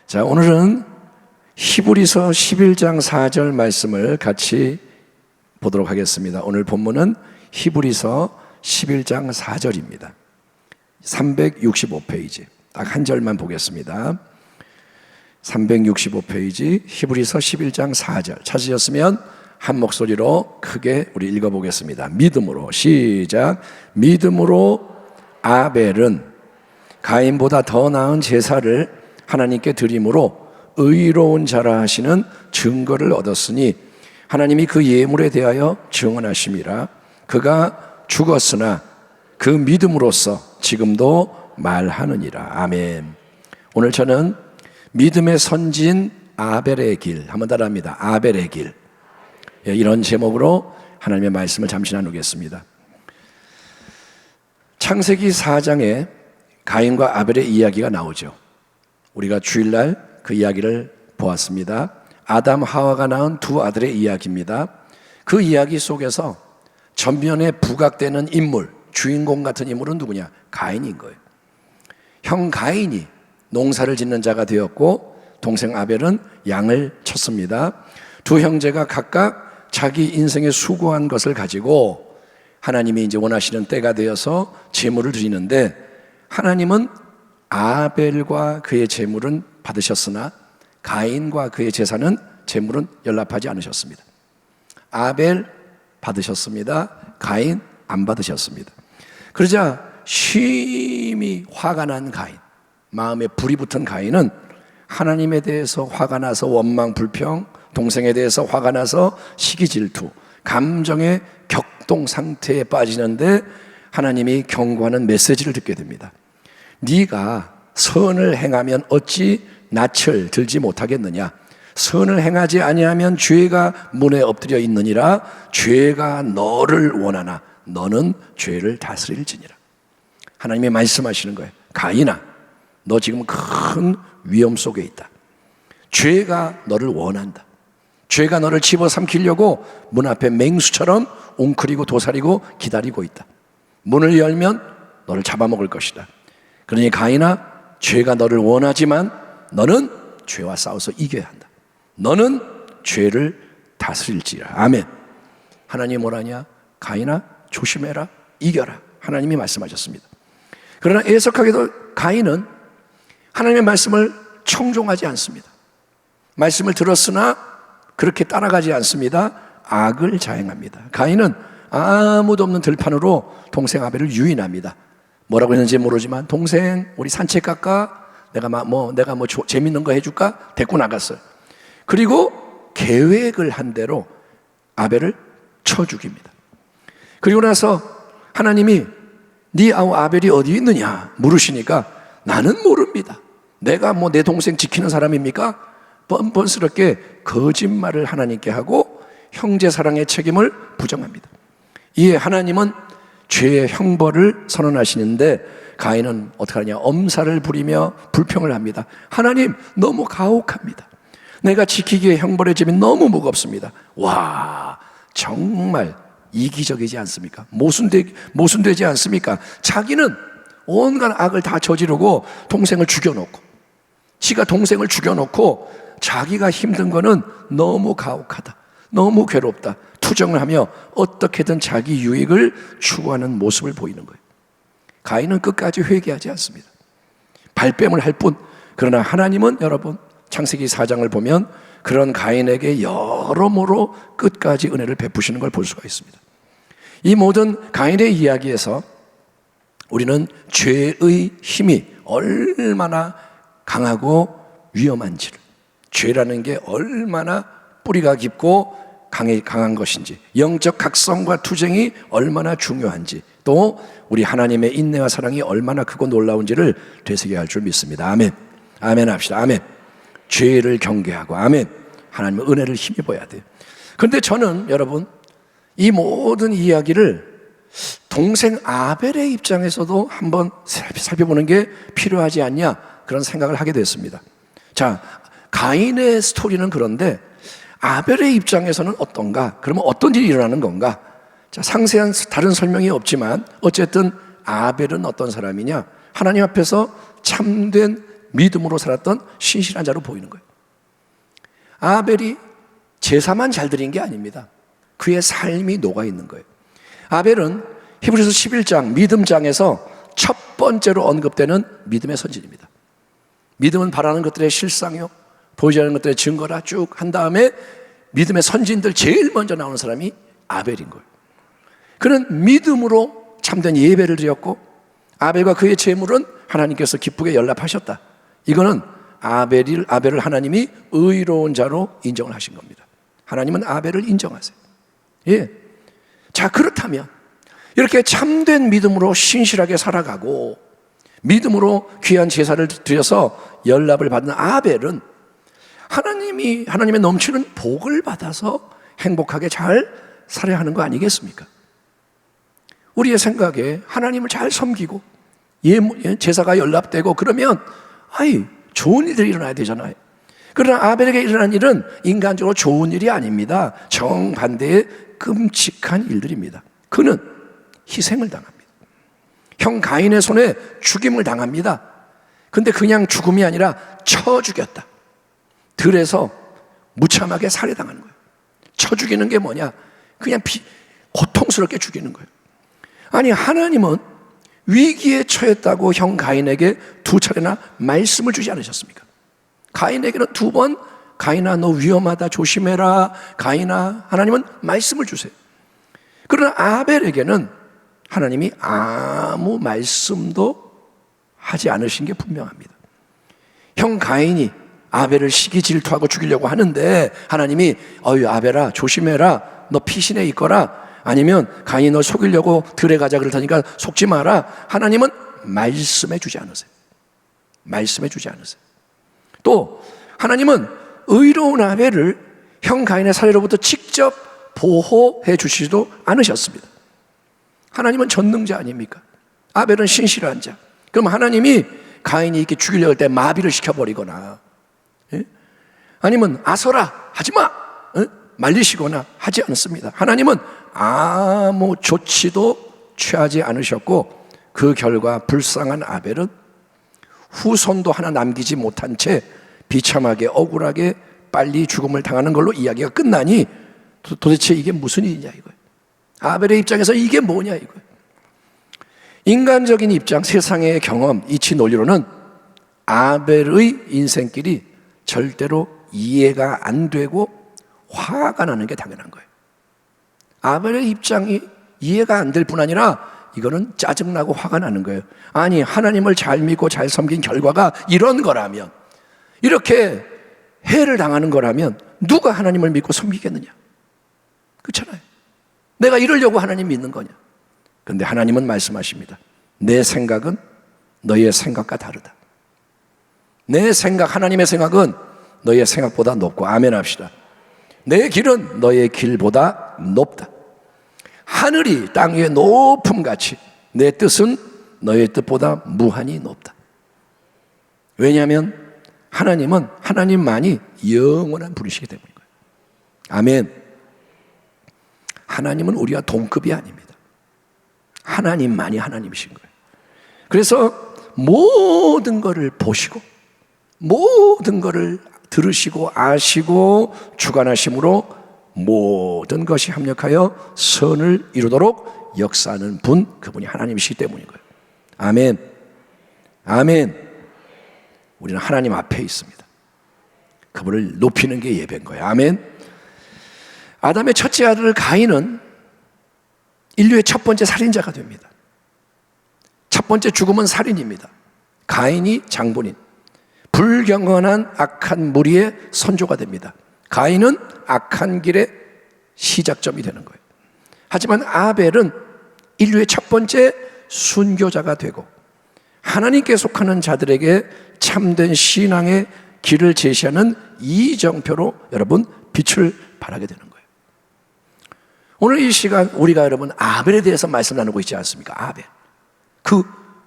자, 오늘은 히브리서 11장 4절 말씀을 같이 보도록 하겠습니다. 오늘 본문은 히브리서 11장 4절입니다. 365페이지 딱 한 절만 보겠습니다. 365페이지 히브리서 11장 4절 찾으셨으면 한 목소리로 크게 우리 읽어보겠습니다. 믿음으로, 시작. 믿음으로 아벨은 가인보다 더 나은 제사를 하나님께 드림으로 의로운 자라 하시는 증거를 얻었으니 하나님이 그 예물에 대하여 증언하심이라. 그가 죽었으나 그 믿음으로써 지금도 말하느니라. 아멘. 오늘 저는 믿음의 선진 아벨의 길, 한번 따라합니다. 아벨의 길, 이런 제목으로 하나님의 말씀을 잠시 나누겠습니다. 창세기 4장에 가인과 아벨의 이야기가 나오죠. 우리가 주일날 그 이야기를 보았습니다. 아담 하와가 낳은 두 아들의 이야기입니다. 그 이야기 속에서 전면에 부각되는 인물, 주인공 같은 인물은 누구냐? 가인인 거예요. 형 가인이 농사를 짓는 자가 되었고 동생 아벨은 양을 쳤습니다. 두 형제가 각각 자기 인생에 수고한 것을 가지고 하나님이 이제 원하시는 때가 되어서 제물을 드리는데, 하나님은 아벨과 그의 제물은 받으셨으나 가인과 그의 제사는 제물은 연락하지 않으셨습니다. 아벨 받으셨습니다. 가인 안 받으셨습니다. 그러자 심히 화가 난 가인, 마음에 불이 붙은 가인은 하나님에 대해서 화가 나서 원망 불평, 동생에 대해서 화가 나서 시기 질투, 감정의 격동 상태에 빠지는데 하나님이 경고하는 메시지를 듣게 됩니다. 네가 선을 행하면 어찌 낯을 들지 못하겠느냐? 선을 행하지 아니하면 죄가 문에 엎드려 있느니라. 죄가 너를 원하나 너는 죄를 다스릴지니라. 하나님이 말씀하시는 거예요. 가인아, 너 지금 큰 위험 속에 있다. 죄가 너를 원한다. 죄가 너를 집어삼키려고 문 앞에 맹수처럼 웅크리고 도사리고 기다리고 있다. 문을 열면 너를 잡아먹을 것이다. 그러니 가인아, 죄가 너를 원하지만 너는 죄와 싸워서 이겨야 한다. 너는 죄를 다스릴지라. 아멘. 하나님이 뭐라냐? 가인아, 조심해라, 이겨라. 하나님이 말씀하셨습니다. 그러나 애석하게도 가인은 하나님의 말씀을 청종하지 않습니다. 말씀을 들었으나 그렇게 따라가지 않습니다. 악을 자행합니다. 가인은 아무도 없는 들판으로 동생 아벨을 유인합니다. 뭐라고 했는지 모르지만 동생 우리 산책 갈까? 내가 재밌는 거 해줄까? 데리고 나갔어요. 그리고 계획을 한 대로 아벨을 쳐 죽입니다. 그리고 나서 하나님이 네 아우 아벨이 어디 있느냐 물으시니까 나는 모릅니다. 내가 내 동생 지키는 사람입니까? 뻔뻔스럽게 거짓말을 하나님께 하고 형제 사랑의 책임을 부정합니다. 이에 하나님은 죄의 형벌을 선언하시는데 가인은 어떻게 하냐? 엄살을 부리며 불평을 합니다. 하나님, 너무 가혹합니다. 내가 지키기에 형벌의 짐이 너무 무겁습니다. 와, 정말 이기적이지 않습니까? 모순되지 않습니까? 자기는 온갖 악을 다 저지르고 동생을 죽여놓고, 지가 동생을 죽여놓고 자기가 힘든 거는 너무 가혹하다, 너무 괴롭다 투정을 하며 어떻게든 자기 유익을 추구하는 모습을 보이는 거예요. 가인은 끝까지 회개하지 않습니다. 발뺌을 할 뿐. 그러나 하나님은 여러분 창세기 4장을 보면 그런 가인에게 여러모로 끝까지 은혜를 베푸시는 걸 볼 수가 있습니다. 이 모든 가인의 이야기에서 우리는 죄의 힘이 얼마나 강하고 위험한지를, 죄라는 게 얼마나 뿌리가 깊고 강한 것인지, 영적 각성과 투쟁이 얼마나 중요한지, 또 우리 하나님의 인내와 사랑이 얼마나 크고 놀라운지를 되새겨야 할 줄 믿습니다. 아멘. 아멘 합시다. 아멘. 죄를 경계하고, 아멘. 하나님의 은혜를 힘입어야 돼요. 그런데 저는 여러분 이 모든 이야기를 동생 아벨의 입장에서도 한번 살펴보는 게 필요하지 않냐, 그런 생각을 하게 됐습니다. 자, 가인의 스토리는 그런데 아벨의 입장에서는 어떤가? 그러면 어떤 일이 일어나는 건가? 자, 상세한 다른 설명이 없지만 어쨌든 아벨은 어떤 사람이냐? 하나님 앞에서 참된 믿음으로 살았던 신실한 자로 보이는 거예요. 아벨이 제사만 잘 드린 게 아닙니다. 그의 삶이 녹아있는 거예요. 아벨은 히브리서 11장 믿음장에서 첫 번째로 언급되는 믿음의 선진입니다. 믿음은 바라는 것들의 실상이요 보이지 않는 것들의 증거라 쭉 한 다음에 믿음의 선진들 제일 먼저 나오는 사람이 아벨인 거예요. 그는 믿음으로 참된 예배를 드렸고 아벨과 그의 제물은 하나님께서 기쁘게 연락하셨다. 이거는 아벨을 하나님이 의로운 자로 인정을 하신 겁니다. 하나님은 아벨을 인정하세요. 예. 자, 그렇다면 이렇게 참된 믿음으로 신실하게 살아가고 믿음으로 귀한 제사를 드려서 연락을 받는 아벨은 하나님의 넘치는 복을 받아서 행복하게 잘 살아야 하는 거 아니겠습니까? 우리의 생각에 하나님을 잘 섬기고 제사가 연락되고 그러면 좋은 일들이 일어나야 되잖아요. 그러나 아벨에게 일어난 일은 인간적으로 좋은 일이 아닙니다. 정반대의 끔찍한 일들입니다. 그는 희생을 당합니다. 형 가인의 손에 죽임을 당합니다. 근데 그냥 죽음이 아니라 쳐 죽였다. 들에서 무참하게 살해당하는 거예요. 쳐 죽이는 게 뭐냐? 그냥 고통스럽게 죽이는 거예요. 아니, 하나님은 위기에 처했다고 형 가인에게 2차례나 말씀을 주지 않으셨습니까? 가인에게는 2번 가인아 너 위험하다 조심해라. 가인아, 하나님은 말씀을 주세요. 그러나 아벨에게는 하나님이 아무 말씀도 하지 않으신 게 분명합니다. 형 가인이 아벨을 시기 질투하고 죽이려고 하는데 하나님이 아벨아 조심해라. 너 피신에 있거라. 아니면 가인이 너 속이려고 들에 가자 그럴 테니까 속지 마라. 하나님은 말씀해 주지 않으세요. 말씀해 주지 않으세요. 또 하나님은 의로운 아벨을 형 가인의 살해로부터 직접 보호해 주시지도 않으셨습니다. 하나님은 전능자 아닙니까? 아벨은 신실한 자. 그럼 하나님이 가인이 이렇게 죽이려고 할 때 마비를 시켜버리거나 아니면 아서라 하지마 말리시거나 하지 않습니다. 하나님은 아무 조치도 취하지 않으셨고 그 결과 불쌍한 아벨은 후손도 하나 남기지 못한 채 비참하게 억울하게 빨리 죽음을 당하는 걸로 이야기가 끝나니 도대체 이게 무슨 일이냐 이거예요. 아벨의 입장에서 이게 뭐냐 이거예요. 인간적인 입장, 세상의 경험, 이치 논리로는 아벨의 인생길이 절대로 이해가 안 되고 화가 나는 게 당연한 거예요. 아벨의 입장이 이해가 안 될 뿐 아니라 이거는 짜증나고 화가 나는 거예요. 아니, 하나님을 잘 믿고 잘 섬긴 결과가 이런 거라면, 이렇게 해를 당하는 거라면 누가 하나님을 믿고 섬기겠느냐? 그렇잖아요. 내가 이러려고 하나님 믿는 거냐? 그런데 하나님은 말씀하십니다. 내 생각은 너희의 생각과 다르다. 내 생각, 하나님의 생각은 너희의 생각보다 높고, 아멘 합시다. 내 길은 너희의 길보다 높다. 하늘이 땅 위의 높음같이 내 뜻은 너희의 뜻보다 무한히 높다. 왜냐하면 하나님은 하나님만이 영원한 분이시기 때문인 거예요. 아멘. 하나님은 우리와 동급이 아닙니다. 하나님만이 하나님이신 거예요. 그래서 모든 것을 보시고 모든 것을 들으시고 아시고 주관하심으로 모든 것이 합력하여 선을 이루도록 역사하는 분, 그분이 하나님이시기 때문인 거예요. 아멘. 아멘. 우리는 하나님 앞에 있습니다. 그분을 높이는 게 예배인 거예요. 아멘. 아담의 첫째 아들 가인은 인류의 첫 번째 살인자가 됩니다. 첫 번째 죽음은 살인입니다. 가인이 장본인, 불경건한 악한 무리의 선조가 됩니다. 가인은 악한 길의 시작점이 되는 거예요. 하지만 아벨은 인류의 첫 번째 순교자가 되고 하나님께 속하는 자들에게 참된 신앙의 길을 제시하는 이정표로 여러분 빛을 발하게 되는 거예요. 오늘 이 시간 우리가 여러분 아벨에 대해서 말씀 나누고 있지 않습니까? 아벨. 그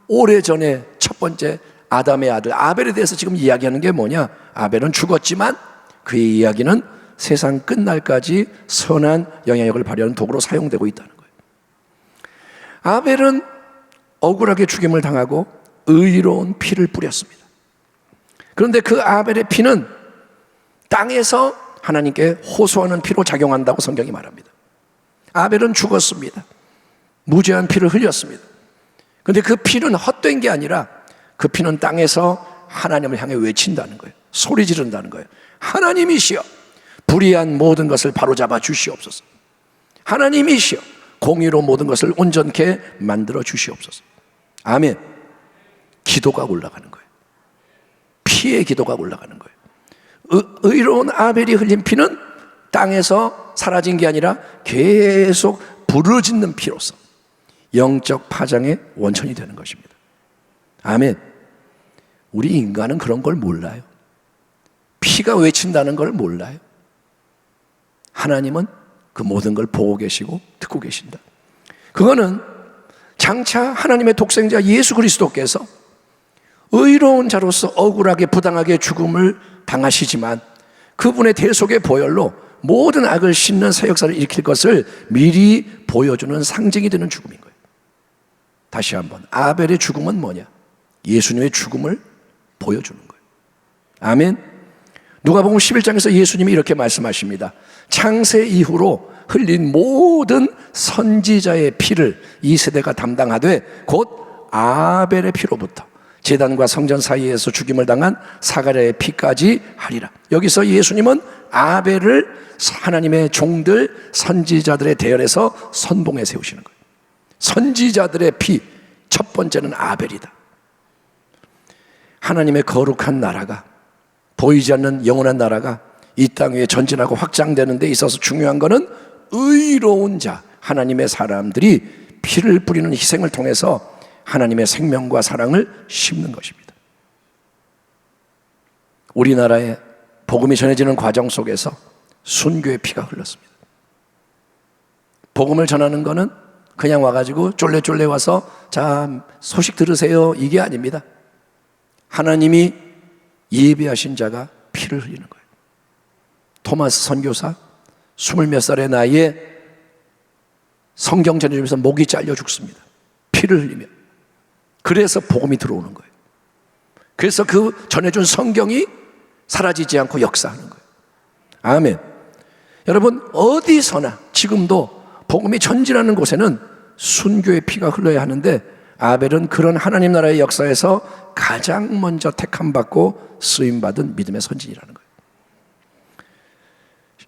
오래전에 첫 번째 아담의 아들 아벨에 대해서 지금 이야기하는 게 뭐냐? 아벨은 죽었지만 그의 이야기는 세상 끝날까지 선한 영향력을 발휘하는 도구로 사용되고 있다는 거예요. 아벨은 억울하게 죽임을 당하고 의로운 피를 뿌렸습니다. 그런데 그 아벨의 피는 땅에서 하나님께 호소하는 피로 작용한다고 성경이 말합니다. 아벨은 죽었습니다. 무죄한 피를 흘렸습니다. 그런데 그 피는 헛된 게 아니라 그 피는 땅에서 하나님을 향해 외친다는 거예요. 소리 지른다는 거예요. 하나님이시여, 불의한 모든 것을 바로잡아 주시옵소서. 하나님이시여, 공의로 모든 것을 온전케 만들어 주시옵소서. 아멘. 기도가 올라가는 거예요. 피의 기도가 올라가는 거예요. 의로운 아벨이 흘린 피는 땅에서 사라진 게 아니라 계속 부르짖는 피로서 영적 파장의 원천이 되는 것입니다. 아멘. 우리 인간은 그런 걸 몰라요. 피가 외친다는 걸 몰라요. 하나님은 그 모든 걸 보고 계시고 듣고 계신다. 그거는 장차 하나님의 독생자 예수 그리스도께서 의로운 자로서 억울하게 부당하게 죽음을 당하시지만 그분의 대속의 보혈로 모든 악을 씻는 새 역사를 일으킬 것을 미리 보여주는 상징이 되는 죽음인 거예요. 다시 한번, 아벨의 죽음은 뭐냐? 예수님의 죽음을 보여주는 거예요. 아멘. 누가복음 11장에서 예수님이 이렇게 말씀하십니다. 창세 이후로 흘린 모든 선지자의 피를 이 세대가 담당하되 곧 아벨의 피로부터 제단과 성전 사이에서 죽임을 당한 사가랴의 피까지 하리라. 여기서 예수님은 아벨을 하나님의 종들 선지자들의 대열에서 선봉에 세우시는 거예요. 선지자들의 피, 첫 번째는 아벨이다. 하나님의 거룩한 나라가, 보이지 않는 영원한 나라가 이 땅 위에 전진하고 확장되는 데 있어서 중요한 것은 의로운 자, 하나님의 사람들이 피를 뿌리는 희생을 통해서 하나님의 생명과 사랑을 심는 것입니다. 우리나라에 복음이 전해지는 과정 속에서 순교의 피가 흘렀습니다. 복음을 전하는 것은 그냥 와가지고 쫄래쫄래 와서 자 소식 들으세요, 이게 아닙니다. 하나님이 예비하신 자가 피를 흘리는 거예요. 토마스 선교사 20몇 살의 나이에 성경 전해주면서 목이 잘려 죽습니다. 피를 흘리며. 그래서 복음이 들어오는 거예요. 그래서 그 전해준 성경이 사라지지 않고 역사하는 거예요. 아멘. 여러분, 어디서나 지금도 복음이 전진하는 곳에는 순교의 피가 흘러야 하는데 아벨은 그런 하나님 나라의 역사에서 가장 먼저 택함받고 쓰임받은 믿음의 선진이라는 거예요.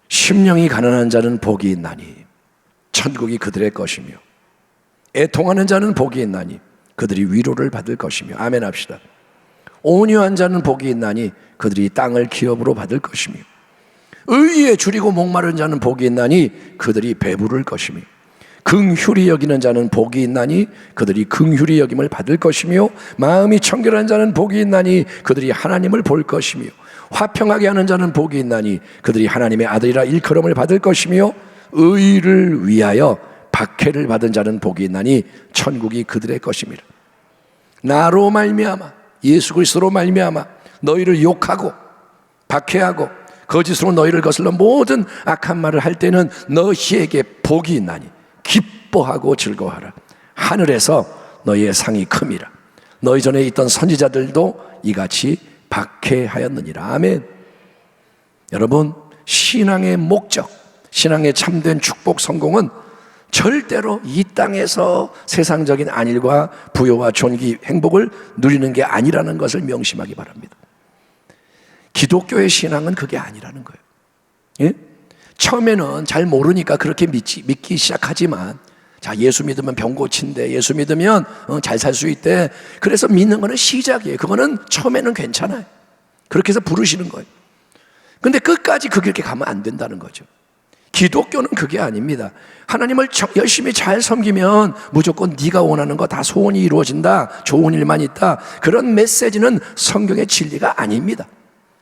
심령이 가난한 자는 복이 있나니 천국이 그들의 것이며 애통하는 자는 복이 있나니 그들이 위로를 받을 것이며. 아멘 합시다. 온유한 자는 복이 있나니 그들이 땅을 기업으로 받을 것이며 의에 줄이고 목마른 자는 복이 있나니 그들이 배부를 것이며 긍휼히 여기는 자는 복이 있나니 그들이 긍휼히 여김을 받을 것이며 마음이 청결한 자는 복이 있나니 그들이 하나님을 볼 것이며 화평하게 하는 자는 복이 있나니 그들이 하나님의 아들이라 일컬음을 받을 것이며 의를 위하여 박해를 받은 자는 복이 있나니 천국이 그들의 것입니다. 나로 말미암아, 예수 그리스도로 말미암아 너희를 욕하고 박해하고 거짓으로 너희를 거슬러 모든 악한 말을 할 때는 너희에게 복이 있나니 기뻐하고 즐거워하라. 하늘에서 너희의 상이 큼이라. 너희 전에 있던 선지자들도 이같이 박해하였느니라. 아멘. 여러분, 신앙의 목적, 신앙의 참된 축복 성공은 절대로 이 땅에서 세상적인 안일과 부요와 존귀, 행복을 누리는 게 아니라는 것을 명심하기 바랍니다. 기독교의 신앙은 그게 아니라는 거예요. 예? 처음에는 잘 모르니까 그렇게 믿기 시작하지만 자, 예수 믿으면 병 고친대, 예수 믿으면 잘 살 수 있대. 그래서 믿는 거는 시작이에요. 그거는 처음에는 괜찮아요. 그렇게 해서 부르시는 거예요. 근데 끝까지 그렇게 가면 안 된다는 거죠. 기독교는 그게 아닙니다. 하나님을 열심히 잘 섬기면 무조건 네가 원하는 거 다 소원이 이루어진다, 좋은 일만 있다, 그런 메시지는 성경의 진리가 아닙니다.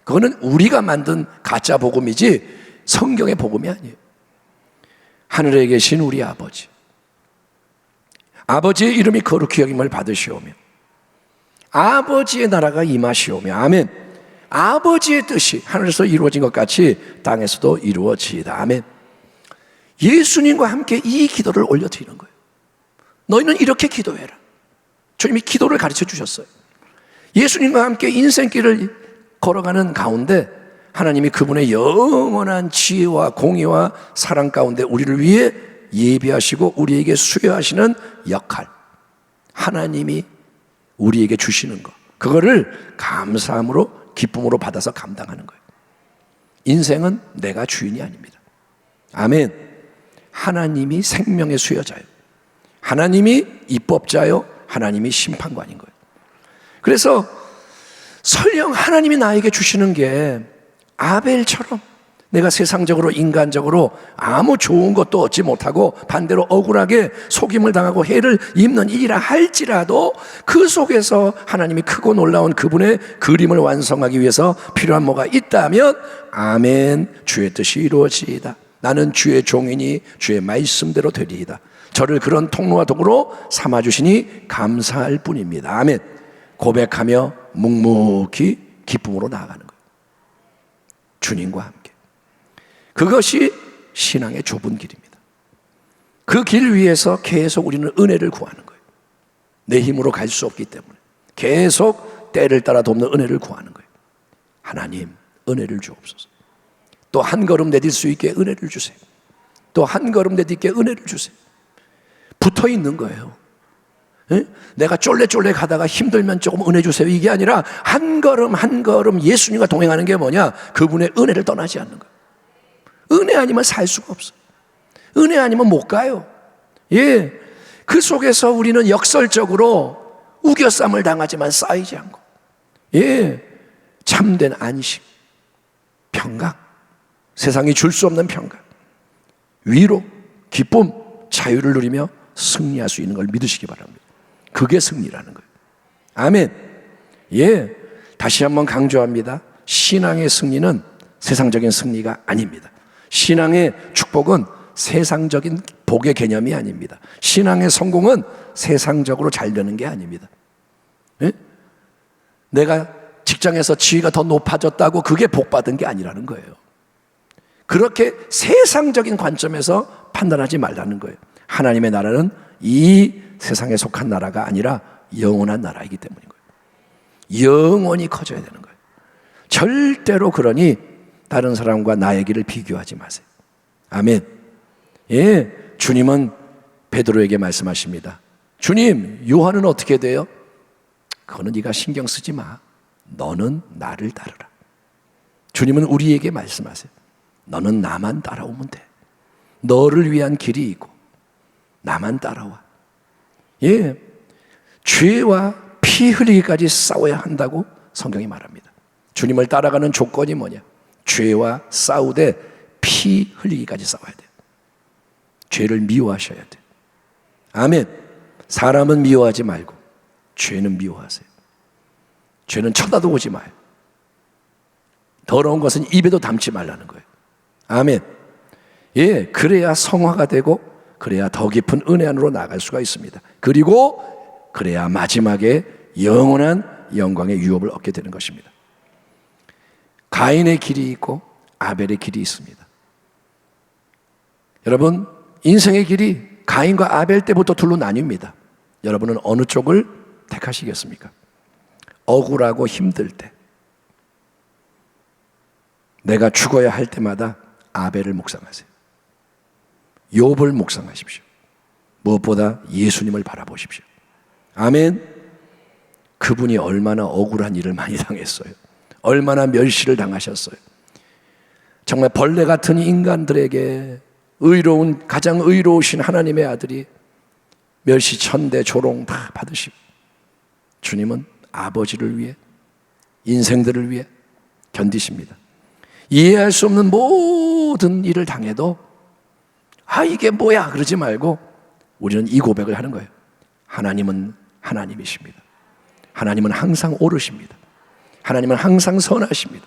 그거는 우리가 만든 가짜 복음이지 성경의 복음이 아니에요. 하늘에 계신 우리 아버지, 아버지의 이름이 거룩히 여김을 받으시오며 아버지의 나라가 임하시오며. 아멘. 아버지의 뜻이 하늘에서 이루어진 것 같이 땅에서도 이루어지이다. 아멘. 예수님과 함께 이 기도를 올려드리는 거예요. 너희는 이렇게 기도해라. 주님이 기도를 가르쳐 주셨어요. 예수님과 함께 인생길을 걸어가는 가운데 하나님이 그분의 영원한 지혜와 공의와 사랑 가운데 우리를 위해 예비하시고 우리에게 수여하시는 역할, 하나님이 우리에게 주시는 것, 그거를 감사함으로 기쁨으로 받아서 감당하는 거예요. 인생은 내가 주인이 아닙니다. 아멘. 하나님이 생명의 수여자예요. 하나님이 입법자요, 하나님이 심판관인 거예요. 그래서 설령 하나님이 나에게 주시는 게 아벨처럼 내가 세상적으로 인간적으로 아무 좋은 것도 얻지 못하고 반대로 억울하게 속임을 당하고 해를 입는 일이라 할지라도 그 속에서 하나님이 크고 놀라운 그분의 그림을 완성하기 위해서 필요한 뭐가 있다면 아멘, 주의 뜻이 이루어지이다. 나는 주의 종이니 주의 말씀대로 되리이다. 저를 그런 통로와 도구로 삼아주시니 감사할 뿐입니다. 아멘. 고백하며 묵묵히 기쁨으로 나아가는 거예요. 주님과 함께. 그것이 신앙의 좁은 길입니다. 그 길 위에서 계속 우리는 은혜를 구하는 거예요. 내 힘으로 갈 수 없기 때문에 계속 때를 따라 돕는 은혜를 구하는 거예요. 하나님, 은혜를 주옵소서. 또 한 걸음 내딜 수 있게 은혜를 주세요. 또 한 걸음 내딛게 은혜를 주세요. 붙어 있는 거예요. 에? 내가 쫄래쫄래 가다가 힘들면 조금 은혜 주세요, 이게 아니라 한 걸음 한 걸음 예수님과 동행하는 게 뭐냐? 그분의 은혜를 떠나지 않는 거예요. 은혜 아니면 살 수가 없어요. 은혜 아니면 못 가요. 예, 그 속에서 우리는 역설적으로 우겨쌈을 당하지만 쌓이지 않고, 예, 참된 안식, 평강, 세상이 줄 수 없는 평강, 위로, 기쁨, 자유를 누리며 승리할 수 있는 걸 믿으시기 바랍니다. 그게 승리라는 거예요. 아멘. 예, 다시 한번 강조합니다. 신앙의 승리는 세상적인 승리가 아닙니다. 신앙의 축복은 세상적인 복의 개념이 아닙니다. 신앙의 성공은 세상적으로 잘 되는 게 아닙니다. 예? 내가 직장에서 지위가 더 높아졌다고 그게 복 받은 게 아니라는 거예요. 그렇게 세상적인 관점에서 판단하지 말라는 거예요. 하나님의 나라는 이 세상에 속한 나라가 아니라 영원한 나라이기 때문인 거예요. 영원히 커져야 되는 거예요. 절대로 그러니 다른 사람과 나의 길을 비교하지 마세요. 아멘. 예, 주님은 베드로에게 말씀하십니다. 주님, 요한은 어떻게 돼요? 그거는 네가 신경 쓰지 마. 너는 나를 따르라. 주님은 우리에게 말씀하세요. 너는 나만 따라오면 돼. 너를 위한 길이 있고 나만 따라와. 예, 죄와 피 흘리기까지 싸워야 한다고 성경이 말합니다. 주님을 따라가는 조건이 뭐냐? 죄와 싸우되 피 흘리기까지 싸워야 돼요. 죄를 미워하셔야 돼요. 아멘. 사람은 미워하지 말고 죄는 미워하세요. 죄는 쳐다도 보지 마요. 더러운 것은 입에도 담지 말라는 거예요. 아멘. 예, 그래야 성화가 되고 그래야 더 깊은 은혜 안으로 나갈 수가 있습니다. 그리고 그래야 마지막에 영원한 영광의 유업을 얻게 되는 것입니다. 가인의 길이 있고 아벨의 길이 있습니다. 여러분, 인생의 길이 가인과 아벨 때부터 둘로 나뉩니다. 여러분은 어느 쪽을 택하시겠습니까? 억울하고 힘들 때, 내가 죽어야 할 때마다 아벨을 묵상하세요. 욥을 묵상하십시오. 무엇보다 예수님을 바라보십시오. 아멘. 그분이 얼마나 억울한 일을 많이 당했어요. 얼마나 멸시를 당하셨어요. 정말 벌레 같은 인간들에게 의로운, 가장 의로우신 하나님의 아들이 멸시, 천대, 조롱 다 받으시고, 주님은 아버지를 위해, 인생들을 위해 견디십니다. 이해할 수 없는 모든 일을 당해도 아, 이게 뭐야 그러지 말고 우리는 이 고백을 하는 거예요. 하나님은 하나님이십니다. 하나님은 항상 옳으십니다. 하나님은 항상 선하십니다.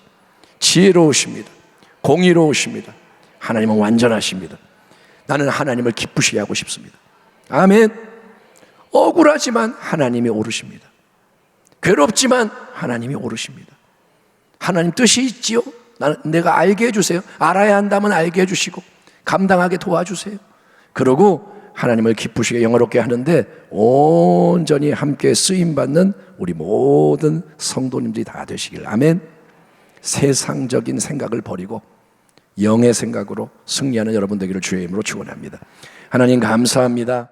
지혜로우십니다. 공의로우십니다. 하나님은 완전하십니다. 나는 하나님을 기쁘시게 하고 싶습니다. 아멘. 억울하지만 하나님이 옳으십니다. 괴롭지만 하나님이 옳으십니다. 하나님 뜻이 있지요. 내가 알게 해주세요. 알아야 한다면 알게 해주시고 감당하게 도와주세요. 그러고 하나님을 기쁘시게 영화롭게 하는데 온전히 함께 쓰임받는 우리 모든 성도님들이 다 되시길. 아멘. 세상적인 생각을 버리고 영의 생각으로 승리하는 여러분 되기를 주의 이름으로 축원합니다. 하나님 감사합니다.